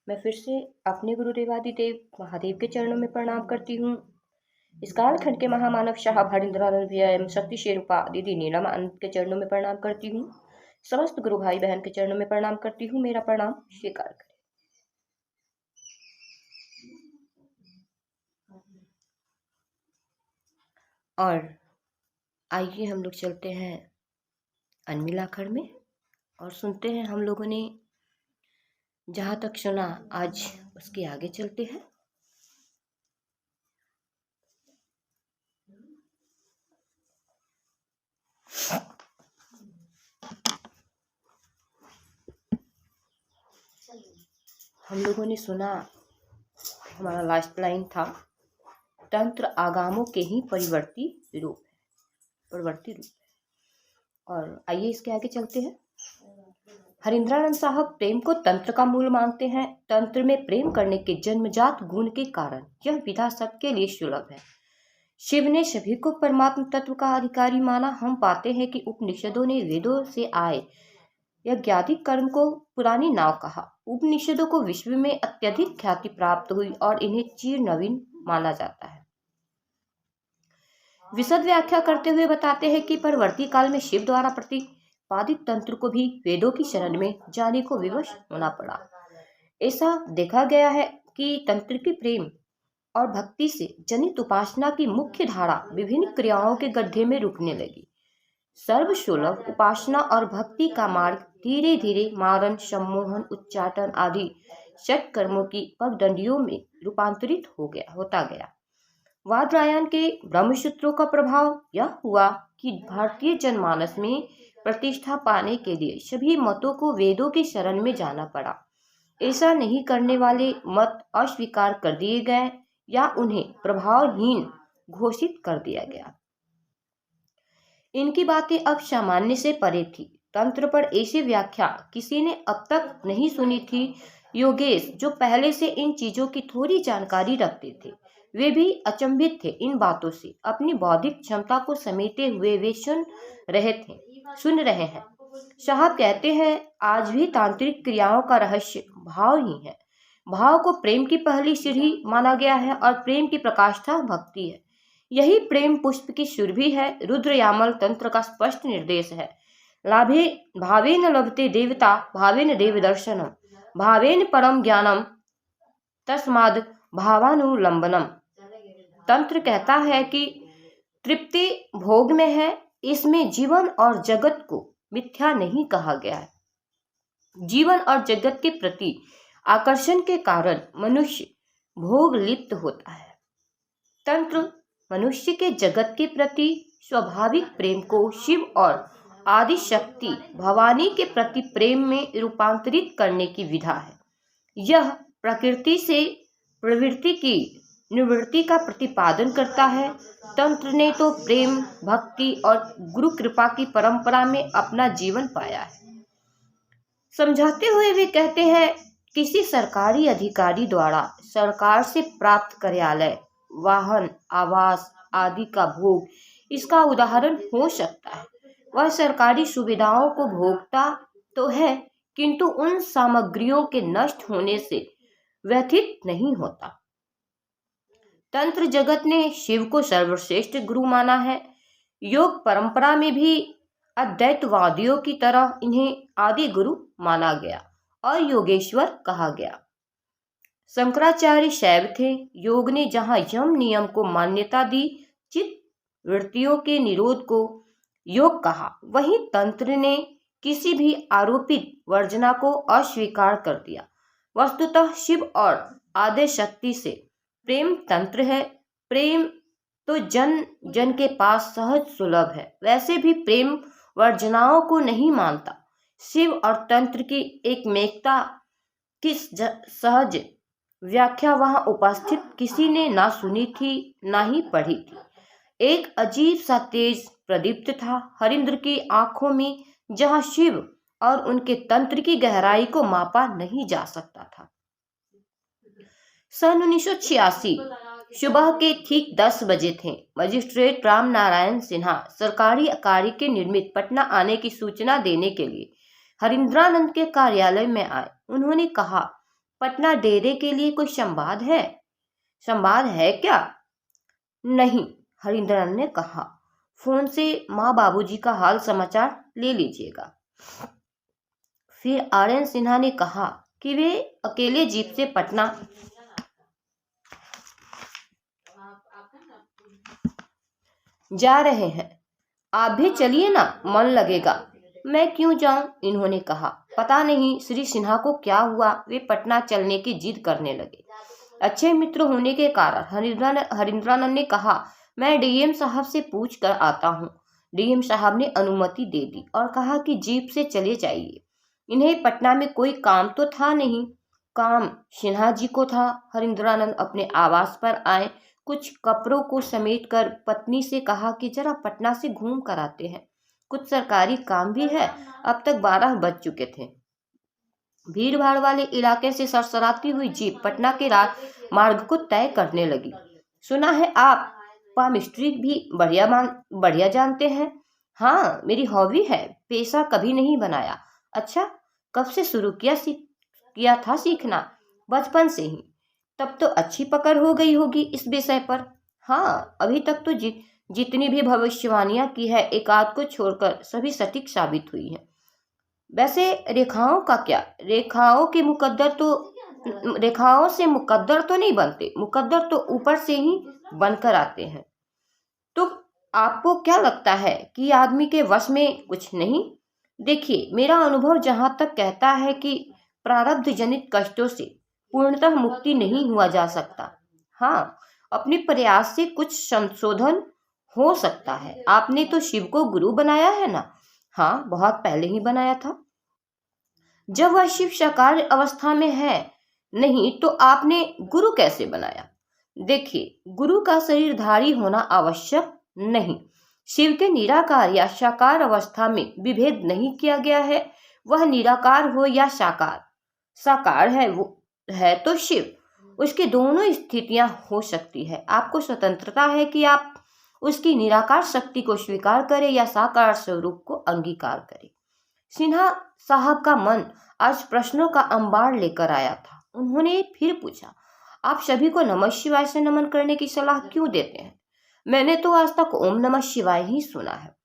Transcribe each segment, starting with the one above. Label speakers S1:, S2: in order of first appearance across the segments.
S1: मैं फिर से अपने गुरुदेवादिदेव महादेव के चरणों में प्रणाम करती हूँ। इस कालखंड के महामानव शाह हरिंद्रानंद भैया एवं शक्ति शेरूपा दीदी नीलम आनंद के चरणों में प्रणाम करती हूँ। समस्त गुरु भाई बहन के चरणों में प्रणाम करती हूँ। मेरा प्रणाम स्वीकार करें। और आइए हम लोग चलते हैं अनमिलाखड़ में और सुनते हैं हम लोगों ने जहाँ तक सुना आज उसके आगे चलते हैं। हम लोगों ने सुना, हमारा लास्ट लाइन था, तंत्र आगामों के ही परिवर्ती रूप है। और आइए इसके आगे चलते हैं। हरिंद्रानंद साहब प्रेम को तंत्र का मूल मानते हैं। तंत्र में प्रेम करने के जन्मजात गुण के कारण यह विधा सबके लिए सुलभ है। शिव ने सभी को परमात्म तत्व का अधिकारी माना। हम पाते हैं कि उपनिषदों ने वेदों से आए यज्ञाधिक कर्म को पुरानी नाव कहा। उपनिषदों को विश्व में अत्यधिक ख्याति प्राप्त हुई और इन्हें चिर नवीन माना जाता है। विशद व्याख्या करते हुए बताते हैं कि परवर्ती काल में शिव द्वारा प्रतिपादित तंत्र को भी वेदों की शरण में जाने को विवश होना पड़ा। ऐसा देखा गया है कि तंत्र की प्रेम और भक्ति से जनित उपासना की मुख्य धारा विभिन्न क्रियाओं के गड्ढे में रुकने लगी। सर्वसुलभ उपासना और भक्ति का मार्ग धीरे धीरे मारण, सम्मोहन, उच्चाटन आदि षट कर्मों की पगडंडियों में रूपांतरित होता गया। वादरायण के ब्रह्मसूत्रों का प्रभाव यह हुआ कि भारतीय जनमानस में प्रतिष्ठा पाने के लिए सभी मतों को वेदों की शरण में जाना पड़ा। ऐसा नहीं करने वाले मत अस्वीकार कर दिए गए या उन्हें प्रभावहीन घोषित कर दिया गया। इनकी बातें अब सामान्य से परे थी। तंत्र पर ऐसी व्याख्या किसी ने अब तक नहीं सुनी थी। योगेश, जो पहले से इन चीजों की थोड़ी जानकारी रखते थे, वे भी अचंभित थे इन बातों से। अपनी बौद्धिक क्षमता को समेटे हुए वे सुन रहे हैं। साहब कहते हैं, आज भी तांत्रिक क्रियाओं का रहस्य भाव ही है। भाव को प्रेम की पहली सीढ़ी माना गया है और प्रेम की प्रकाष्ठा भक्ति है। यही प्रेम पुष्प की सुरभि है। रुद्र यामल तंत्र का स्पष्ट निर्देश है। लाभे भावेन लभते देवता भावेन देव दर्शनम भावेन परम ज्ञानम तस्माद भावानुलंबनम। तंत्र कहता है कि तृप्ति भोग में है। इसमें जीवन और जगत को मिथ्या नहीं कहा गया है। जीवन और जगत के प्रति आकर्षण के कारण मनुष्य भोग लिप्त होता है। तंत्र मनुष्य के जगत के प्रति स्वाभाविक प्रेम को शिव और आदि शक्ति भवानी के प्रति प्रेम में रूपांतरित करने की विधा है। यह प्रकृति से प्रवृत्ति की निवृत्ति का प्रतिपादन करता है। तंत्र ने तो प्रेम, भक्ति और गुरु कृपा की परंपरा में अपना जीवन पाया है। समझाते हुए वे कहते हैं, किसी सरकारी अधिकारी द्वारा सरकार से प्राप्त कार्यालय, वाहन, आवास आदि का भोग इसका उदाहरण हो सकता है। वह सरकारी सुविधाओं को भोगता तो है, किंतु उन सामग्रियों के नष्ट होने से व्यथित नहीं होता। तंत्र जगत ने शिव को सर्वश्रेष्ठ गुरु माना है। योग परंपरा में भी अद्वैतवादियों की तरह इन्हें आदि गुरु माना गया और योगेश्वर कहा गया। शंकराचार्य शैव थे। योग ने जहाँ यम नियम को मान्यता दी, चित्त वृत्तियों के निरोध को योग कहा, वहीं तंत्र ने किसी भी आरोपित वर्जना को अस्वीकार कर दिया। वस्तुतः शिव और आदि शक्ति से प्रेम तंत्र है। प्रेम तो जन जन के पास सहज सुलभ है। वैसे भी प्रेम वर्जनाओं को नहीं मानता। शिव और तंत्र की एक मेकता की सहज व्याख्या वहां उपस्थित किसी ने ना सुनी थी ना ही पढ़ी थी। एक अजीब सा तेज प्रदीप्त था हरिंद्र की आंखों में, जहां शिव और उनके तंत्र की गहराई को मापा नहीं जा सकता था। सन 1986 सुबह के ठीक 10 बजे थे। मजिस्ट्रेट राम नारायण सिन्हा सरकारी कार्य के निमित्त पटना आने की सूचना देने के लिए हरिंद्रानंद के कार्यालय में आए। उन्होंने कहा, पटना डेरे के लिए कोई संवाद है? संवाद है क्या? नहीं, हरिंद्रनाथ ने कहा। फोन से माँ बाबूजी का हाल समाचार ले लीजिएगा। फिर आर.एन. सिन्हा ने कहा कि वे अकेले जीप से पटना जा रहे हैं। आप भी चलिए ना, मन लगेगा। मैं क्यों जाऊं? इन्होंने कहा। पता नहीं श्री सिन्हा को क्या हुआ, वे पटना चलने की जिद करने लगे। अच्छे मित्र होने के कारण हरिंद्रानंद ने कहा, मैं डीएम साहब से पूछ कर आता हूँ। डीएम साहब ने अनुमति दे दी और कहा कि जीप से चले जाइए। इन्हें पटना में कोई काम तो था नहीं। काम सिन्हा जी को था। हरिंद्रानंद अपने आवास पर आए। कुछ कपड़ों को समेटकर पत्नी से कहा कि जरा पटना से घूम कर आते हैं, कुछ सरकारी काम भी है। अब तक 12 बज चुके थे। भीड़ भाड़ वाले इलाके से सरसराती हुई जीप पटना के मार्ग को तय करने लगी। सुना है आप पाम स्ट्रीट भी बढ़िया जानते हैं? हाँ, मेरी हॉबी है, पेशा कभी नहीं बनाया। अच्छा, कब से शुरू किया था सीखना? बचपन से ही। तब तो अच्छी पकड़ हो गई होगी इस विषय पर। हाँ, अभी तक तो जितनी भी भविष्यवाणियां की है, एक आध को छोड़कर सभी सटीक साबित हुई है। वैसे रेखाओं का क्या? रेखाओं से मुकद्दर तो नहीं बनते, मुकद्दर तो ऊपर से ही बनकर आते हैं। तो आपको क्या लगता है कि आदमी के वश में कुछ नहीं? देखिए, मेरा अनुभव जहां तक कहता है कि प्रारब्ध जनित कष्टों से पूर्णतः मुक्ति नहीं हुआ जा सकता। हाँ, अपने प्रयास से कुछ संशोधन हो सकता है। आपने तो शिव को गुरु बनाया है ना? हाँ, बहुत पहले ही बनाया था, जब वह शिव साकार अवस्था में है। नहीं तो आपने गुरु कैसे बनाया? देखिए, गुरु का शरीरधारी होना आवश्यक नहीं। शिव के निराकार या साकार अवस्था में विभेद नहीं किया गया है। वह निराकार हो या साकार है, वो है तो शिव। उसकी दोनों स्थितियां हो सकती है। आपको स्वतंत्रता है कि आप उसकी निराकार शक्ति को स्वीकार करें या साकार स्वरूप को अंगीकार करें। सिन्हा साहब का मन आज प्रश्नों का अंबार लेकर आया था। उन्होंने फिर पूछा, आप सभी को नमः शिवाय से नमन करने की सलाह क्यों देते हैं? मैंने तो आज तक ओम नमः शिवाय ही सुना है।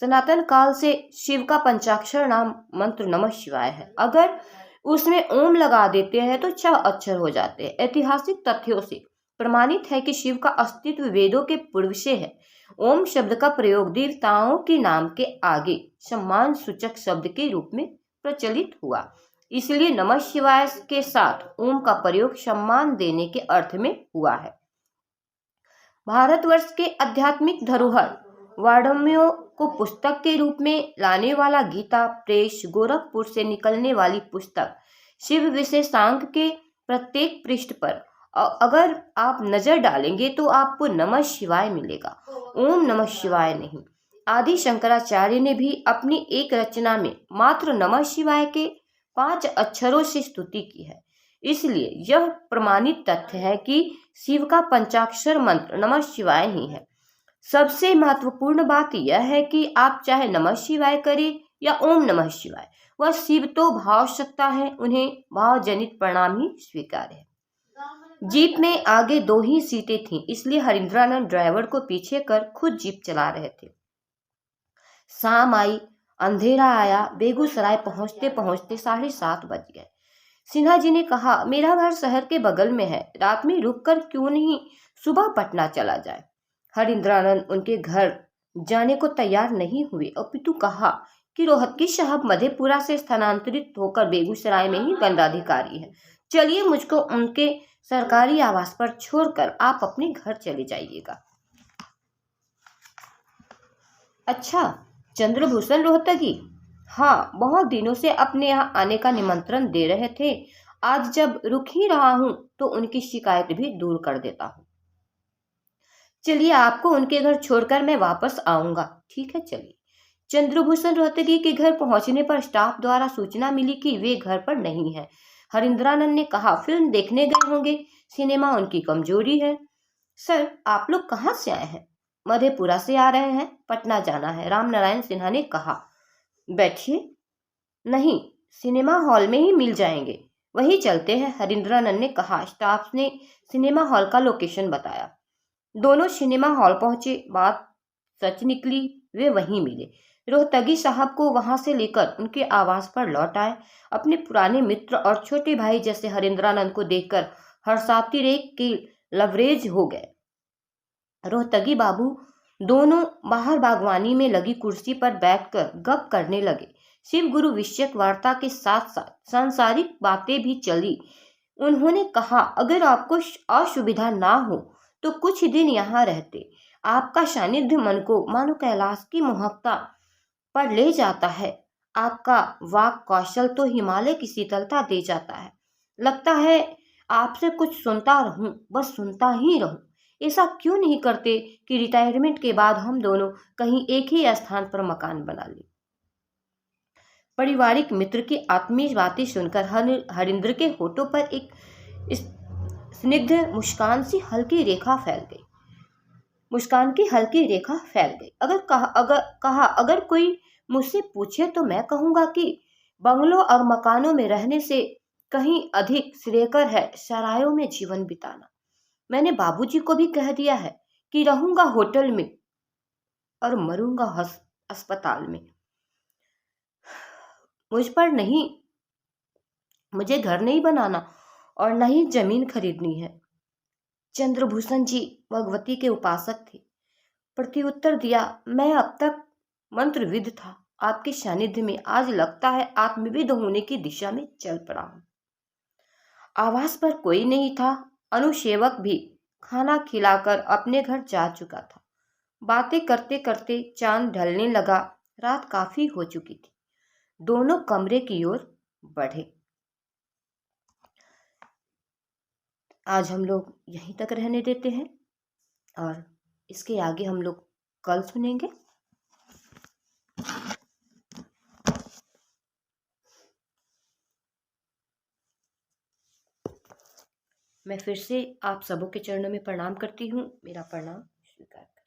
S1: सनातन काल से शिव का पंचाक्षर नाम मंत्र नमः शिवाय है। अगर उसमें ओम लगा देते हैं तो 6 अक्षर हो जाते हैं। ऐतिहासिक तथ्यों से प्रमाणित है कि शिव का अस्तित्व वेदों के पूर्व से है। ओम शब्द का प्रयोग देवताओं के नाम के आगे सम्मान सूचक शब्द के रूप में प्रचलित हुआ। इसलिए नमः शिवाय के साथ ओम का प्रयोग सम्मान देने के अर्थ में हुआ है। भारतवर्ष के आध्यात्मिक धरोहर वाङ्मयों को पुस्तक के रूप में लाने वाला गीता प्रेस गोरखपुर से निकलने वाली पुस्तक शिव विशेषांक के प्रत्येक पृष्ठ पर अगर आप नजर डालेंगे तो आपको नमः शिवाय मिलेगा, ओम नमः शिवाय नहीं। आदि शंकराचार्य ने भी अपनी एक रचना में मात्र नमः शिवाय के 5 अक्षरों से स्तुति की है। इसलिए यह प्रमाणित तथ्य है कि शिव का पंचाक्षर मंत्र नमः शिवाय ही है। सबसे महत्वपूर्ण बात यह है कि आप चाहे नमः शिवाय करें या ओम नमः शिवाय, वह शिव तो भाव सत्ता है, उन्हें भाव जनित प्रणाम ही स्वीकार है। जीप में आगे 2 ही सीटें थीं, इसलिए हरिंद्रानंद ड्राइवर को पीछे कर खुद जीप चला रहे थे। शाम आई, अंधेरा आया। बेगूसराय पहुंचते पहुंचते 7:30 बज गए। सिन्हा जी ने कहा, मेरा घर शहर के बगल में है, रात में रुक कर क्यों नहीं सुबह पटना चला जाए। हरिंद्रानंद उनके घर जाने को तैयार नहीं हुए, अपितु कहा कि रोहतगी साहब मधेपुरा से स्थानांतरित होकर बेगूसराय में ही दंडाधिकारी है। चलिए, मुझको उनके सरकारी आवास पर छोड़कर आप अपने घर चले जाइएगा। अच्छा, चंद्रभूषण रोहतगी? हाँ, बहुत दिनों से अपने यहाँ आने का निमंत्रण दे रहे थे। आज जब रुक ही रहा हूँ तो उनकी शिकायत भी दूर कर देता हूँ। चलिए, आपको उनके घर छोड़कर मैं वापस आऊंगा। ठीक है, चलिए। चंद्रभूषण रोहतगी के घर पहुंचने पर स्टाफ द्वारा सूचना मिली कि वे घर पर नहीं है। हरिंद्रानंद ने कहा, फिल्म देखने गए होंगे, सिनेमा उनकी कमजोरी है। सर, आप लोग कहाँ से आए हैं? मधेपुरा से आ रहे हैं, पटना जाना है, रामनारायण सिन्हा ने कहा। बैठिए। नहीं, सिनेमा हॉल में ही मिल जाएंगे। वही चलते हैं, हरिंद्रानंद ने कहा। स्टाफ ने सिनेमा हॉल का लोकेशन बताया। दोनों सिनेमा हॉल पहुंचे। बात सच निकली, वे वहीं मिले। रोहतगी साहब को वहां से लेकर उनके आवास पर लौट आए। अपने पुराने मित्र और छोटे भाई जैसे हरिंद्रानंद को देखकर हर्षाती रे के लवरेज हो गए। रोहतगी बाबू दोनों बाहर बागवानी में लगी कुर्सी पर बैठकर गप करने लगे। शिव गुरु विषयक वार्ता के साथ साथ सांसारिक बातें भी चली। उन्होंने कहा, अगर आपको असुविधा ना हो तो कुछ दिन यहाँ रहते। आपका सानिध्य मन को मानो कैलाश की मोहकता पर ले जाता है। आपका वाक कौशल तो हिमालय की शीतलता दे जाता है। लगता है आपसे कुछ सुनता रहूं, बस सुनता ही रहूं। ऐसा क्यों नहीं करते कि रिटायरमेंट के बाद हम दोनों कहीं एक ही स्थान पर मकान बना लें। पारिवारिक मित्र की आत्मीय बातें सुनकर हरिंद्र के होठों पर एक स्निग्ध मुस्कान की हल्की रेखा फैल गई। अगर कोई मुझसे पूछे तो मैं कहूंगा कि बंगलों और मकानों में रहने से कहीं अधिक श्रेयकर है सरायों में जीवन बिताना। मैंने बाबूजी को भी कह दिया है कि रहूंगा होटल में और मरूंगा अस्पताल में। मुझे घर नहीं बनाना और न ही जमीन खरीदनी है। चंद्रभूषण जी भगवती के उपासक थे। प्रत्युत्तर दिया, मैं अब तक मंत्रविद था। आपके सानिध्य में आज लगता है आत्मविद होने की दिशा में चल पड़ा हूं। आवास पर कोई नहीं था। अनुसेवक भी खाना खिलाकर अपने घर जा चुका था। बातें करते करते चांद ढलने लगा। रात काफी हो चुकी थी। दोनों कमरे की ओर बढ़े। आज हम लोग यहीं तक रहने देते हैं और इसके आगे हम लोग कल सुनेंगे। मैं फिर से आप सबों के चरणों में प्रणाम करती हूँ। मेरा प्रणाम स्वीकार करें।